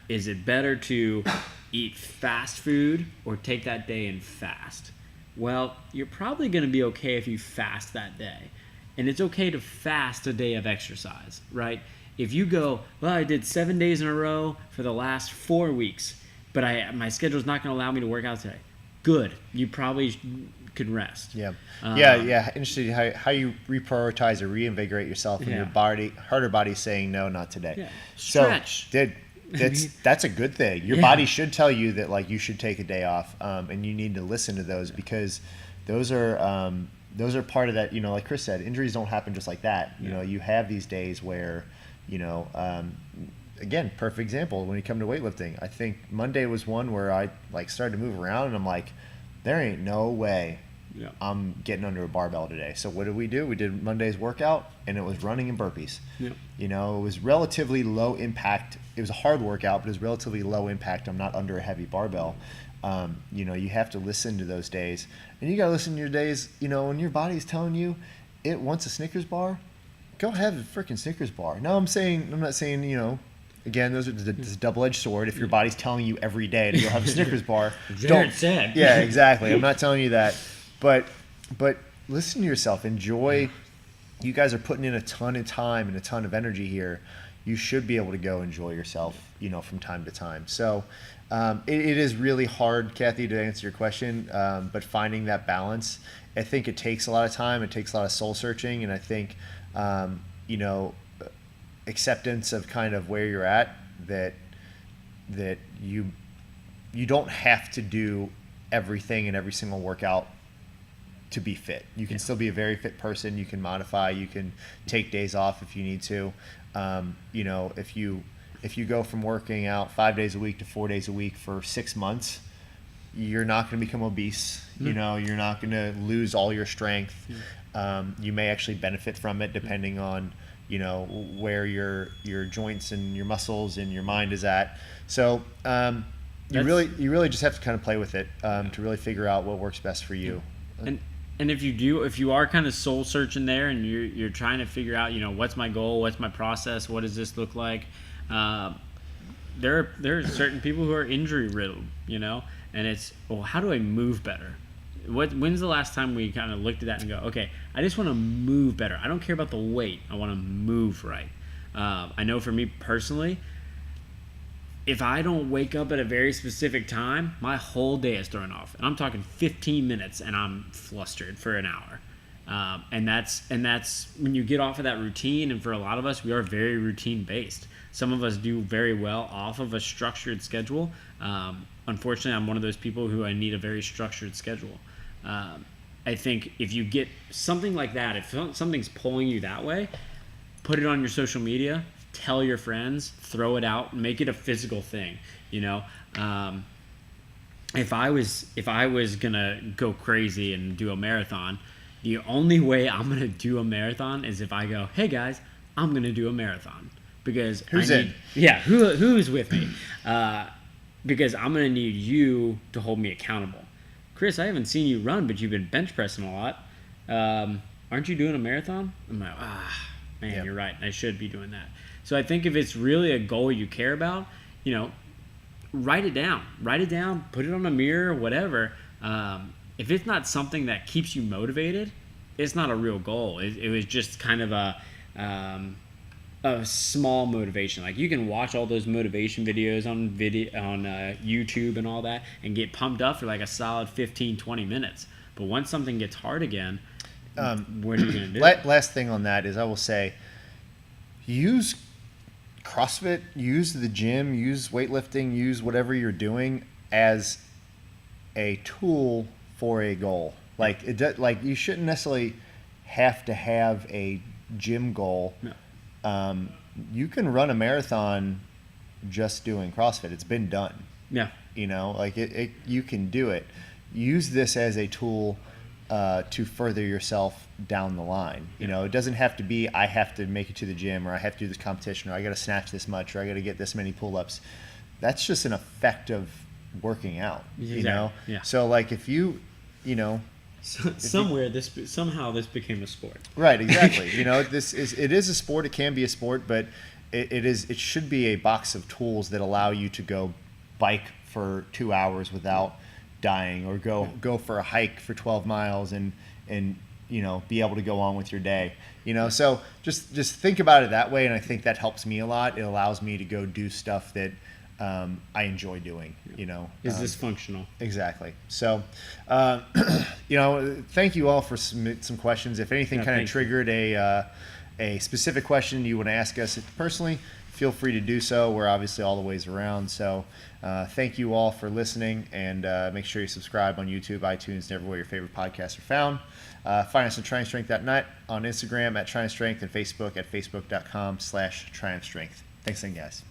Is it better to eat fast food or take that day and fast? Well, you're probably going to be okay if you fast that day. And it's okay to fast a day of exercise, right? If you go, well, I did 7 days in a row for the last 4 weeks, but my schedule's not going to allow me to work out today. Good. You probably could rest. Yeah. Yeah. Interesting how you reprioritize or reinvigorate yourself when your harder body's saying, no, not today. Yeah. Stretch. So, that's a good thing. Your body should tell you that, like, you should take a day off, and you need to listen to those, because those are part of that. Like Chris said, injuries don't happen just like that. You have these days where, again, perfect example when you come to weightlifting. I think Monday was one where I started to move around, and I'm like, there ain't no way I'm getting under a barbell today. So what did we do? We did Monday's workout, and it was running and burpees. It was relatively low impact. It was a hard workout, but it was relatively low impact. I'm not under a heavy barbell. You have to listen to those days, and you got to listen to your days. When your body's telling you it wants a Snickers bar, go have a freaking Snickers bar. Now I'm not saying, again, those are this double-edged sword. If your body's telling you every day to go have a Snickers bar, Jarrett said. Yeah, exactly. I'm not telling you that, but listen to yourself. Enjoy. You guys are putting in a ton of time and a ton of energy here. You should be able to go enjoy yourself, from time to time. So it is really hard, Kathy, to answer your question, but finding that balance, I think it takes a lot of time. It takes a lot of soul searching, and I think, acceptance of kind of where you're at, that you don't have to do everything in every single workout to be fit. You can still be a very fit person. You can modify. You can take days off if you need to. If you go from working out 5 days a week to 4 days a week for 6 months, you're not going to become obese. You're not going to lose all your strength. You may actually benefit from it, depending on where your joints and your muscles and your mind is at. So you really just have to kind of play with it to really figure out what works best for you. And if you are kind of soul searching there, and you're trying to figure out, what's my goal, what's my process, what does this look like? There are certain people who are injury riddled, and it's, well, how do I move better? When's the last time we kind of looked at that and go, okay, I just want to move better. I don't care about the weight. I want to move right. I know for me personally, if I don't wake up at a very specific time, my whole day is thrown off. And I'm talking 15 minutes, and I'm flustered for an hour. And that's when you get off of that routine. And for a lot of us, we are very routine based. Some of us do very well off of a structured schedule. Unfortunately, I'm one of those people who I need a very structured schedule. I think if you get something like that, if something's pulling you that way, put it on your social media, tell your friends, throw it out, make it a physical thing. If I was gonna go crazy and do a marathon, the only way I'm gonna do a marathon is if I go, hey guys, I'm gonna do a marathon, because who's with me? Because I'm gonna need you to hold me accountable. Chris, I haven't seen you run, but you've been bench pressing a lot. Aren't you doing a marathon? I'm like, man, You're right. I should be doing that. So I think if it's really a goal you care about, write it down. Write it down, put it on a mirror, whatever. If it's not something that keeps you motivated, it's not a real goal. It was just kind of a small motivation. Like, you can watch all those motivation videos on YouTube and all that and get pumped up for like a solid 15-20 minutes. But once something gets hard again, what are you going to do? Last thing on that is, I will say, use CrossFit, use the gym, use weightlifting, use whatever you're doing as a tool for a goal. Like, you shouldn't necessarily have to have a gym goal. No. You can run a marathon just doing CrossFit. It's been done. Yeah. You can do it. Use this as a tool to further yourself down the line. It doesn't have to be, I have to make it to the gym, or I have to do this competition, or I got to snatch this much, or I got to get this many pull-ups. That's just an effective working out, Exactly. Yeah. So like if you know, somehow this became a sport. right, exactly. It is a sport. It can be a sport, but it should be a box of tools that allow you to go bike for 2 hours without dying, or go for a hike for 12 miles and be able to go on with your day. So just think about it that way, and I think that helps me a lot. It allows me to go do stuff that I enjoy doing. Is this functional? Exactly. So, thank you all for some questions. If anything kind of triggered a specific question you want to ask us personally, feel free to do so. We're obviously all the ways around. So thank you all for listening, and make sure you subscribe on YouTube, iTunes, and everywhere your favorite podcasts are found. Find us on TriumphStrength.net, on Instagram at TriumphStrength, and Facebook at facebook.com/TriumphStrength. Thanks again, guys.